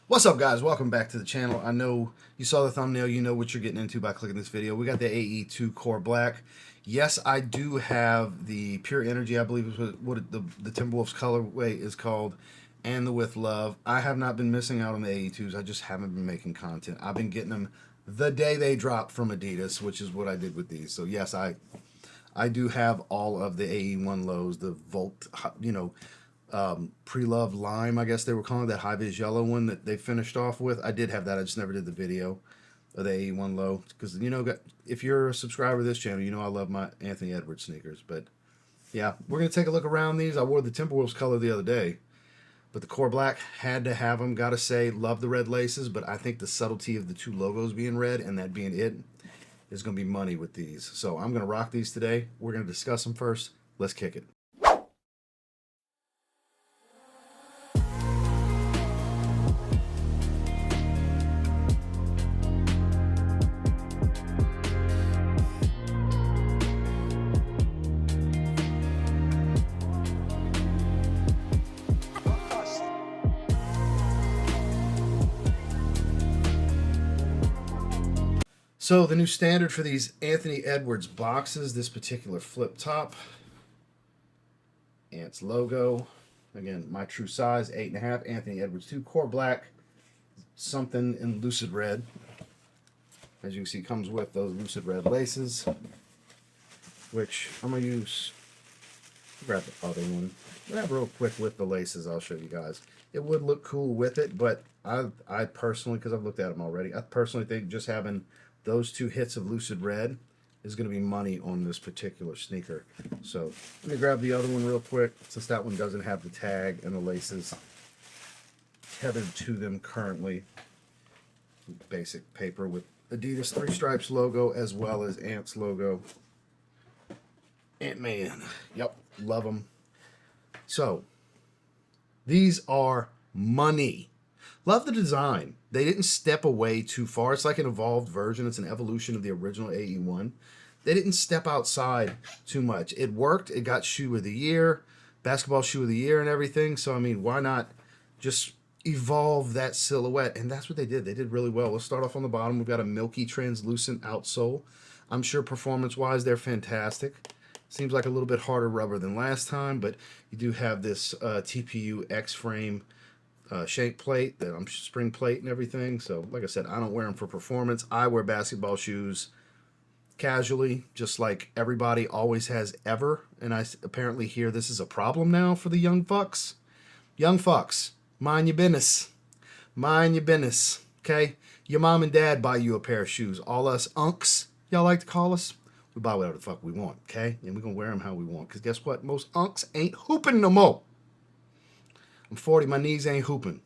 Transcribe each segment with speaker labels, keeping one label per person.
Speaker 1: What's up, guys? Welcome back to the channel. I know you saw the thumbnail. You know what you're getting into by clicking this video. We got the AE2 Core Black. Yes, I do have the Pure Energy, I believe is what the Timberwolves colorway is called, and the With Love. I have not been missing out on the AE2s. I just haven't been making content. I've been getting them the day they drop from Adidas, which is what I did with these. So yes, I do have all of the AE1 lows, the Volt, pre-love lime, I guess they were calling it, that high vis yellow one that they finished off with. I did have that. I just never did the video of the AE1 low because if you're a subscriber to this channel, you know I love my Anthony Edwards sneakers. But yeah, we're gonna take a look around these. I wore the Timberwolves color the other day, but the Core Black had to have them. Gotta say, love the red laces, but I think the subtlety of the two logos being red and that being it is gonna be money with these. So I'm gonna rock these today. We're gonna discuss them first. Let's kick it. So the new standard for these Anthony Edwards boxes, this particular flip top, Ants logo, again, my true size, 8.5, Anthony Edwards 2, Core Black, something in lucid red. As you can see, comes with those lucid red laces, which I'm going to use, grab the other one, grab real quick with the laces, I'll show you guys. It would look cool with it, but I personally, because I've looked at them already, I personally think just having those two hits of lucid red is going to be money on this particular sneaker. So let me grab the other one real quick, since that one doesn't have the tag and the laces tethered to them currently. Basic paper with Adidas 3 Stripes logo as well as Ants logo. Ant-Man. Yep, love them. So these are money. Love the design. They didn't step away too far. It's like an evolved version. It's an evolution of the original AE1. They didn't step outside too much. It worked. It got shoe of the year, basketball shoe of the year and everything. So, I mean, why not just evolve that silhouette? And that's what they did. They did really well. Let's start off on the bottom. We've got a milky translucent outsole. I'm sure performance-wise, they're fantastic. Seems like a little bit harder rubber than last time, but you do have this TPU X-frame shank plate, that spring plate and everything. So like I said, I don't wear them for performance. I wear basketball shoes casually, just like everybody always has ever. And I apparently hear this is a problem now for the young fucks. Young fucks, mind your business. Mind your business, okay? Your mom and dad buy you a pair of shoes. All us unks, y'all like to call us, we buy whatever the fuck we want, okay? And we're gonna wear them how we want. Because guess what? Most unks ain't hooping no more. I'm 40, my knees ain't hooping.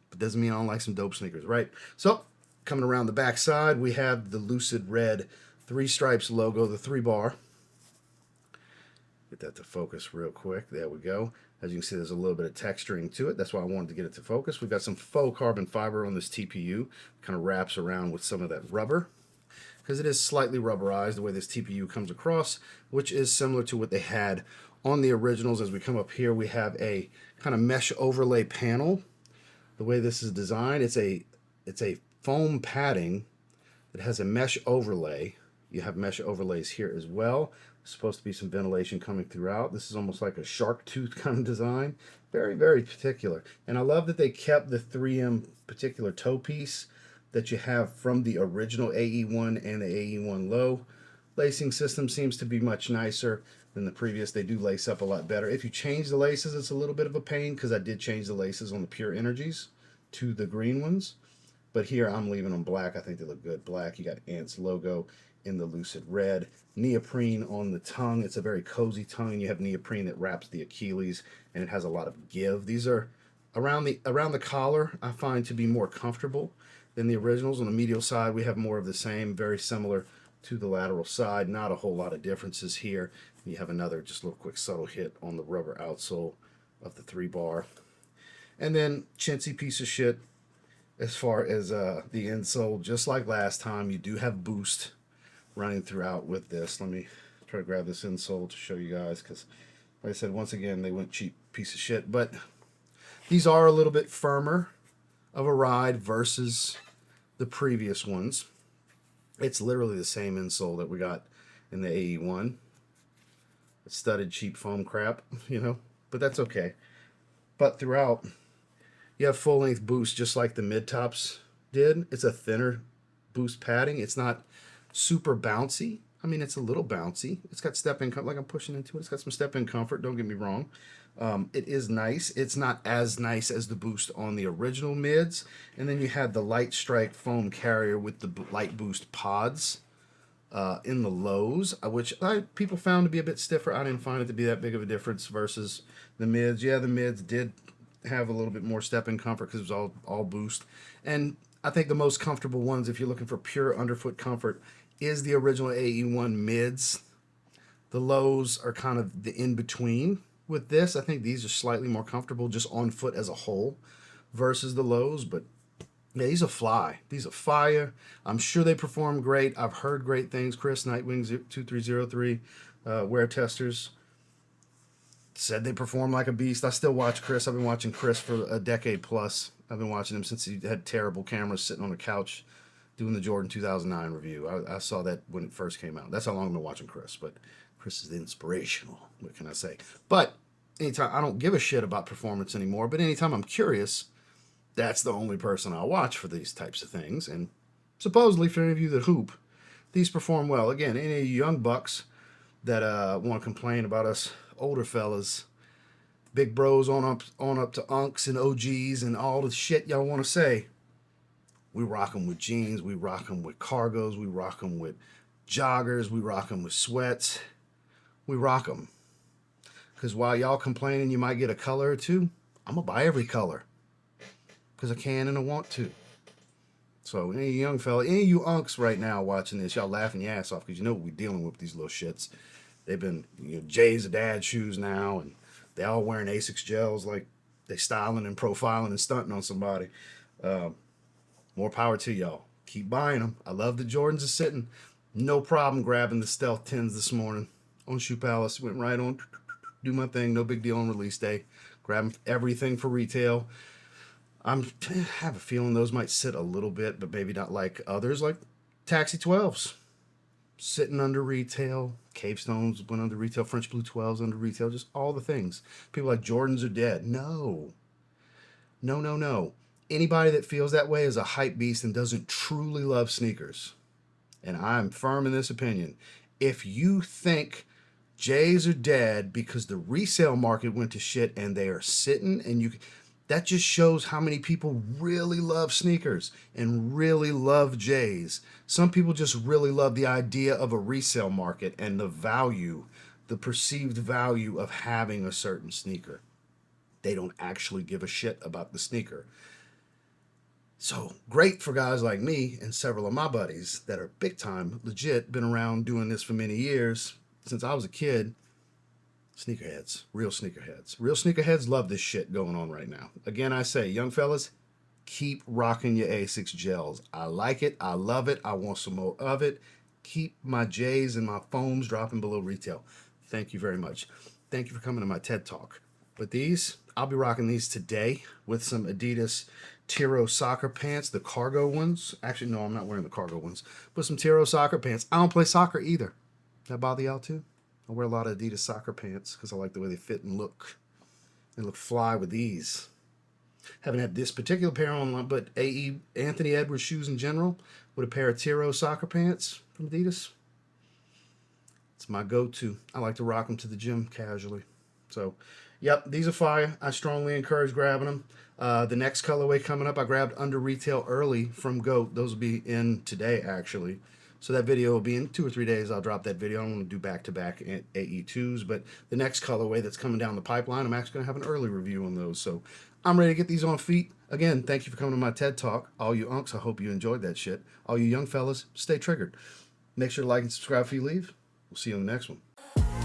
Speaker 1: But doesn't mean I don't like some dope sneakers, right? So, coming around the back side, we have the lucid red 3 Stripes logo, the 3-bar. Get that to focus real quick. There we go. As you can see, there's a little bit of texturing to it. That's why I wanted to get it to focus. We've got some faux carbon fiber on this TPU. Kind of wraps around with some of that rubber, because it is slightly rubberized the way this TPU comes across, which is similar to what they had on the originals. As we come up here, we have a kind of mesh overlay panel. The way this is designed, it's a foam padding that has a mesh overlay. You have mesh overlays here as well. There's supposed to be some ventilation coming throughout. This is almost like a shark tooth kind of design. Very, very particular. And I love that they kept the 3M particular toe piece that you have from the original AE1 and the AE1 low. Lacing system seems to be much nicer than the previous. They do lace up a lot better. If you change the laces, it's a little bit of a pain, because I did change the laces on the Pure Energies to the green ones. But here I'm leaving them black. I think they look good. Black. You got Ants logo in the lucid red. Neoprene on the tongue. It's a very cozy tongue, and you have neoprene that wraps the Achilles, and it has a lot of give. These are around the collar, I find to be more comfortable than the originals. On the medial side, we have more of the same, very similar to the lateral side. Not a whole lot of differences here. You have another just a little quick subtle hit on the rubber outsole of the 3-bar. And then chintzy piece of shit as far as the insole. Just like last time, you do have boost running throughout with this. Let me try to grab this insole to show you guys, because like I said, once again, they went cheap piece of shit. But these are a little bit firmer of a ride versus the previous ones. It's literally the same insole that we got in the AE1. It's studded cheap foam crap, you know, but that's okay. But throughout, you have full length boost just like the mid tops did. It's a thinner boost padding. It's not super bouncy. I mean, it's a little bouncy. It's got step-in comfort, like I'm pushing into it. It's got some step-in comfort, don't get me wrong. It is nice. It's not as nice as the boost on the original mids. And then you had the Light Strike foam carrier with the light boost pods in the lows, which people found to be a bit stiffer. I didn't find it to be that big of a difference versus the mids. Yeah, the mids did have a little bit more step-in comfort because it was all boost. And I think the most comfortable ones, if you're looking for pure underfoot comfort, is the original AE1 mids. The lows are kind of the in-between with this. I think these are slightly more comfortable just on foot as a whole versus the lows, but yeah, these are fly. These are fire. I'm sure they perform great. I've heard great things. Chris, Nightwing2303, Wear Testers, said they perform like a beast. I still watch Chris. I've been watching Chris for a decade plus. I've been watching him since he had terrible cameras sitting on the couch doing the Jordan 2009 review. I saw that when it first came out. That's how long I've been watching Chris, but Chris is inspirational. What can I say? But anytime, I don't give a shit about performance anymore, but anytime I'm curious, that's the only person I'll watch for these types of things. And supposedly, for any of you that hoop, these perform well. Again, any young bucks that want to complain about us older fellas, big bros on up to unks and OGs and all the shit y'all want to say, we rock them with jeans, we rock them with cargos, we rock them with joggers, we rock them with sweats, we rock them. Because while y'all complaining you might get a color or two, I'm going to buy every color. Because I can and I want to. So any young fella, any of you unks right now watching this, y'all laughing your ass off because you know what we're dealing with these little shits. They've been, Jay's a dad shoes now, and they all wearing Asics gels like they styling and profiling and stunting on somebody. More power to y'all. Keep buying them. I love the Jordans are sitting. No problem grabbing the Stealth 10s this morning on Shoe Palace. Went right on, do my thing. No big deal on release day. Grabbing everything for retail. I have a feeling those might sit a little bit, but maybe not like others, like Taxi 12s. Sitting under retail. Cave Stones went under retail. French Blue 12s under retail. Just all the things. People like Jordans are dead. No. No. Anybody that feels that way is a hype beast and doesn't truly love sneakers. And I'm firm in this opinion. If you think J's are dead because the resale market went to shit and they are sitting and that just shows how many people really love sneakers and really love J's. Some people just really love the idea of a resale market and the value, the perceived value of having a certain sneaker. They don't actually give a shit about the sneaker. So great for guys like me and several of my buddies that are big time, legit, been around doing this for many years, since I was a kid. Sneakerheads, real sneakerheads. Real sneakerheads love this shit going on right now. Again, I say, young fellas, keep rocking your Asics gels. I like it. I love it. I want some more of it. Keep my J's and my foams dropping below retail. Thank you very much. Thank you for coming to my TED Talk. But these, I'll be rocking these today with some Adidas Tiro soccer pants, the cargo ones. Actually, no, I'm not wearing the cargo ones. But some Tiro soccer pants. I don't play soccer either. That bother y'all too? I wear a lot of Adidas soccer pants because I like the way they fit and look. They look fly with these. Haven't had this particular pair on, but Anthony Edwards shoes in general with a pair of Tiro soccer pants from Adidas. It's my go-to. I like to rock them to the gym casually. So, yep, these are fire. I strongly encourage grabbing them. The next colorway coming up, I grabbed under retail early from GOAT. Those will be in today, actually. So that video will be in 2 or 3 days. I'll drop that video. I don't want to do back-to-back AE2s, but the next colorway that's coming down the pipeline, I'm actually going to have an early review on those. So I'm ready to get these on feet. Again, thank you for coming to my TED Talk. All you unks, I hope you enjoyed that shit. All you young fellas, stay triggered. Make sure to like and subscribe before you leave. We'll see you on the next one.